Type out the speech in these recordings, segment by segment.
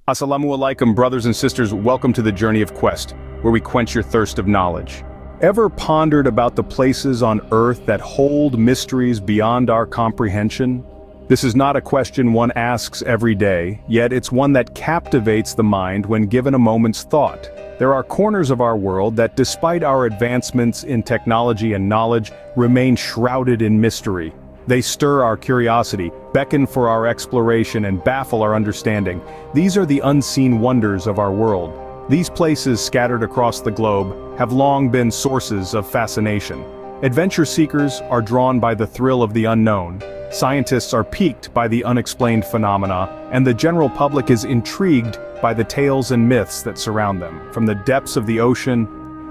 Assalamu alaikum, brothers and sisters. Welcome to the Journey of Quest, where we quench your thirst of knowledge. Ever pondered about the places on Earth that hold mysteries beyond our comprehension? This is not a question one asks every day, yet it's one that captivates the mind when given a moment's thought. There are corners of our world that, despite our advancements in technology and knowledge, remain shrouded in mystery. They stir our curiosity, beckon for our exploration, and baffle our understanding. These are the unseen wonders of our world. These places scattered across the globe have long been sources of fascination. Adventure seekers are drawn by the thrill of the unknown. Scientists are piqued by the unexplained phenomena, and the general public is intrigued by the tales and myths that surround them. From the depths of the ocean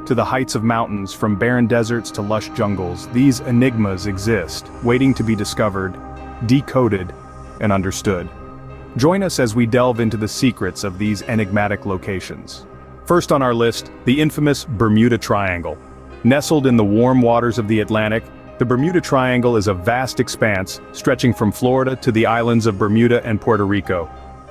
to the heights of mountains, from barren deserts to lush jungles, these enigmas exist, waiting to be discovered, decoded, and understood. Join us as we delve into the secrets of these enigmatic locations. First on our list, the infamous Bermuda Triangle. Nestled in the warm waters of the Atlantic, the Bermuda Triangle is a vast expanse, stretching from Florida to the islands of Bermuda and Puerto Rico.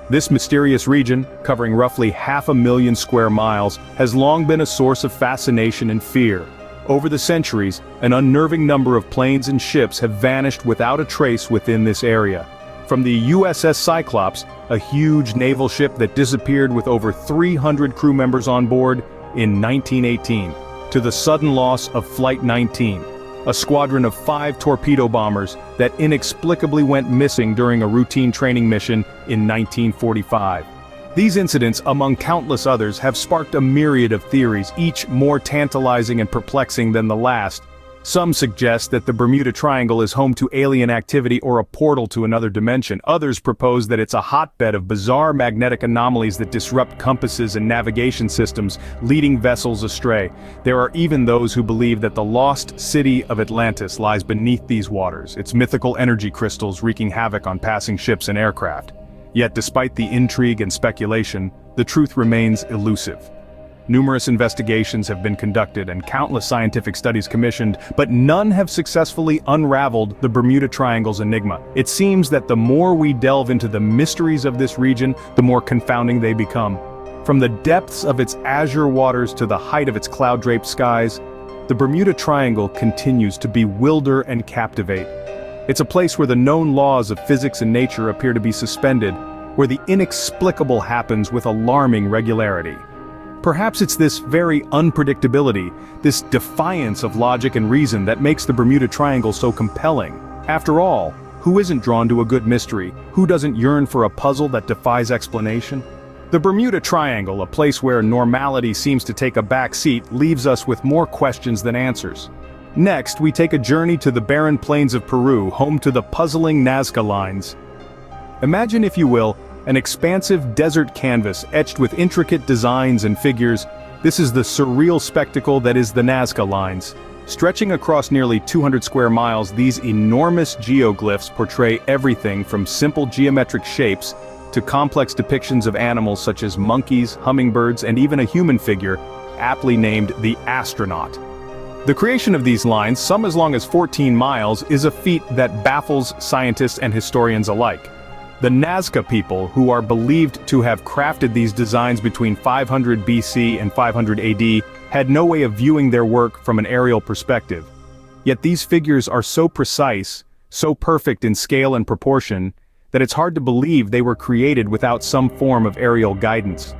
This mysterious region, covering roughly 500,000 square miles, has long been a source of fascination and fear. Over the centuries, an unnerving number of planes and ships have vanished without a trace within this area. From the USS Cyclops, a huge naval ship that disappeared with over 300 crew members on board in 1918, to the sudden loss of Flight 19, a squadron of 5 torpedo bombers that inexplicably went missing during a routine training mission in 1945. These incidents, among countless others, have sparked a myriad of theories, each more tantalizing and perplexing than the last. Some suggest that the Bermuda Triangle is home to alien activity or a portal to another dimension. Others propose that it's a hotbed of bizarre magnetic anomalies that disrupt compasses and navigation systems, leading vessels astray. There are even those who believe that the lost city of Atlantis lies beneath these waters, its mythical energy crystals wreaking havoc on passing ships and aircraft. Yet despite the intrigue and speculation, the truth remains elusive. Numerous investigations have been conducted and countless scientific studies commissioned, but none have successfully unraveled the Bermuda Triangle's enigma. It seems that the more we delve into the mysteries of this region, the more confounding they become. From the depths of its azure waters to the height of its cloud-draped skies, the Bermuda Triangle continues to bewilder and captivate. It's a place where the known laws of physics and nature appear to be suspended, where the inexplicable happens with alarming regularity. Perhaps it's this very unpredictability, this defiance of logic and reason that makes the Bermuda Triangle so compelling. After all, who isn't drawn to a good mystery? Who doesn't yearn for a puzzle that defies explanation? The Bermuda Triangle, a place where normality seems to take a back seat, leaves us with more questions than answers. Next, we take a journey to the barren plains of Peru, home to the puzzling Nazca Lines. Imagine, if you will, an expansive desert canvas etched with intricate designs and figures. This is the surreal spectacle that is the Nazca Lines. Stretching across nearly 200 square miles, these enormous geoglyphs portray everything from simple geometric shapes to complex depictions of animals such as monkeys, hummingbirds, and even a human figure, aptly named the astronaut. The creation of these lines, some as long as 14 miles, is a feat that baffles scientists and historians alike. The Nazca people, who are believed to have crafted these designs between 500 BC and 500 AD, had no way of viewing their work from an aerial perspective. Yet these figures are so precise, so perfect in scale and proportion, that it's hard to believe they were created without some form of aerial guidance.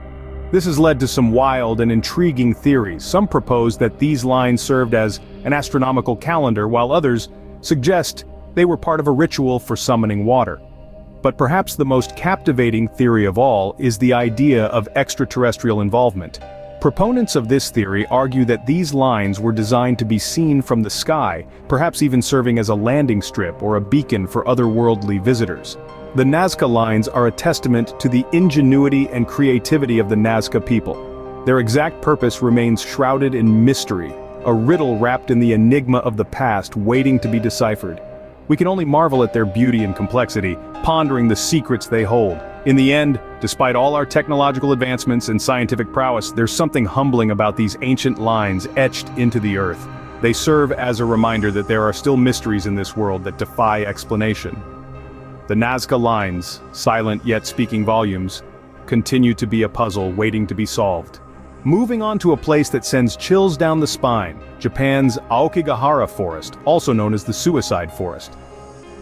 This has led to some wild and intriguing theories. Some propose that these lines served as an astronomical calendar, while others suggest they were part of a ritual for summoning water. But perhaps the most captivating theory of all is the idea of extraterrestrial involvement. Proponents of this theory argue that these lines were designed to be seen from the sky, perhaps even serving as a landing strip or a beacon for otherworldly visitors. The Nazca Lines are a testament to the ingenuity and creativity of the Nazca people. Their exact purpose remains shrouded in mystery, a riddle wrapped in the enigma of the past waiting to be deciphered. We can only marvel at their beauty and complexity, pondering the secrets they hold. In the end, despite all our technological advancements and scientific prowess, there's something humbling about these ancient lines etched into the earth. They serve as a reminder that there are still mysteries in this world that defy explanation. The Nazca Lines, silent yet speaking volumes, continue to be a puzzle waiting to be solved. Moving on to a place that sends chills down the spine, Japan's Aokigahara Forest, also known as the Suicide Forest.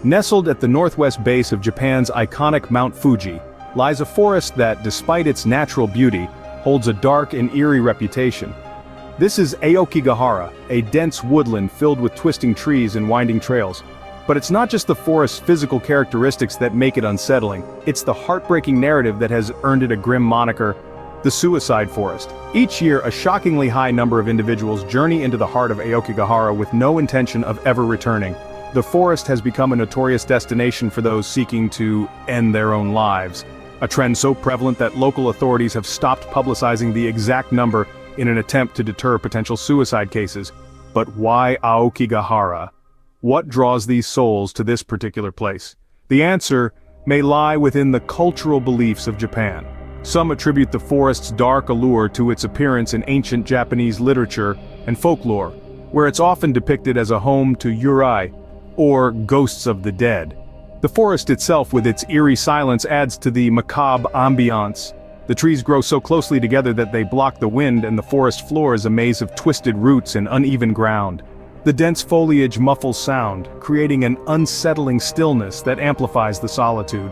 Nestled at the northwest base of Japan's iconic Mount Fuji, lies a forest that, despite its natural beauty, holds a dark and eerie reputation. This is Aokigahara, a dense woodland filled with twisting trees and winding trails. But it's not just the forest's physical characteristics that make it unsettling, it's the heartbreaking narrative that has earned it a grim moniker, the Suicide Forest. Each year, a shockingly high number of individuals journey into the heart of Aokigahara with no intention of ever returning. The forest has become a notorious destination for those seeking to end their own lives, a trend so prevalent that local authorities have stopped publicizing the exact number in an attempt to deter potential suicide cases. But why Aokigahara? What draws these souls to this particular place? The answer may lie within the cultural beliefs of Japan. Some attribute the forest's dark allure to its appearance in ancient Japanese literature and folklore, where it's often depicted as a home to yurei, or ghosts of the dead. The forest itself, with its eerie silence, adds to the macabre ambiance. The trees grow so closely together that they block the wind, and the forest floor is a maze of twisted roots and uneven ground. The dense foliage muffles sound, creating an unsettling stillness that amplifies the solitude.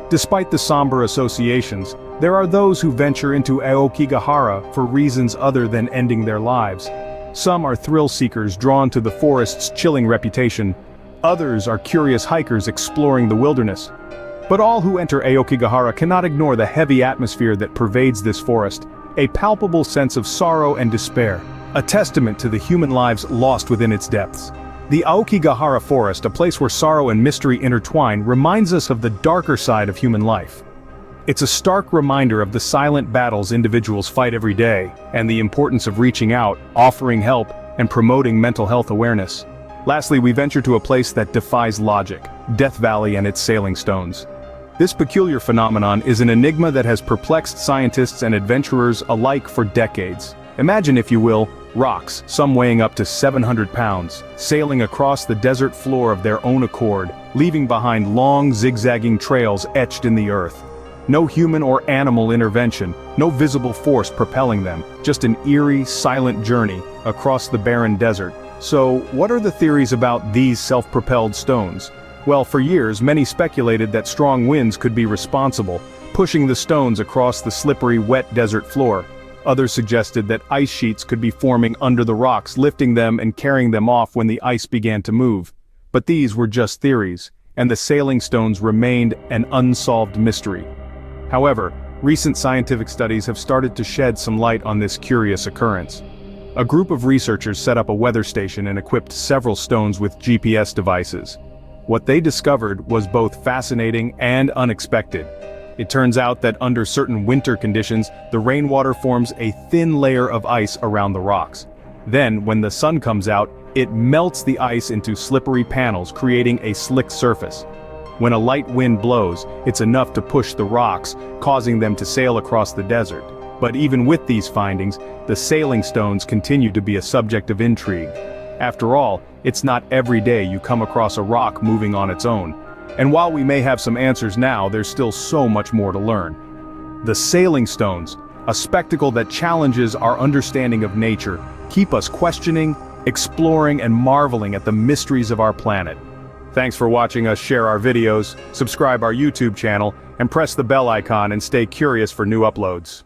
Despite the somber associations, there are those who venture into Aokigahara for reasons other than ending their lives. Some are thrill seekers drawn to the forest's chilling reputation. Others are curious hikers exploring the wilderness. But all who enter Aokigahara cannot ignore the heavy atmosphere that pervades this forest, a palpable sense of sorrow and despair, a testament to the human lives lost within its depths. The Aokigahara Forest, a place where sorrow and mystery intertwine, reminds us of the darker side of human life. It's a stark reminder of the silent battles individuals fight every day, and the importance of reaching out, offering help, and promoting mental health awareness. Lastly, we venture to a place that defies logic, Death Valley and its sailing stones. This peculiar phenomenon is an enigma that has perplexed scientists and adventurers alike for decades. Imagine, if you will, rocks, some weighing up to 700 pounds, sailing across the desert floor of their own accord, leaving behind long, zigzagging trails etched in the earth. No human or animal intervention, no visible force propelling them, just an eerie, silent journey across the barren desert. So, what are the theories about these self-propelled stones? Well, for years, many speculated that strong winds could be responsible, pushing the stones across the slippery, wet desert floor. Others suggested that ice sheets could be forming under the rocks, lifting them and carrying them off when the ice began to move. But these were just theories, and the sailing stones remained an unsolved mystery. However, recent scientific studies have started to shed some light on this curious occurrence. A group of researchers set up a weather station and equipped several stones with GPS devices. What they discovered was both fascinating and unexpected. It turns out that under certain winter conditions, the rainwater forms a thin layer of ice around the rocks. Then, when the sun comes out, it melts the ice into slippery panels, creating a slick surface. When a light wind blows, it's enough to push the rocks, causing them to sail across the desert. But even with these findings, the sailing stones continue to be a subject of intrigue. After all, it's not every day you come across a rock moving on its own. And while we may have some answers now, there's still so much more to learn. The sailing stones, a spectacle that challenges our understanding of nature, keep us questioning, exploring, and marveling at the mysteries of our planet. Thanks for watching us share our videos, subscribe our YouTube channel, and press the bell icon and stay curious for new uploads.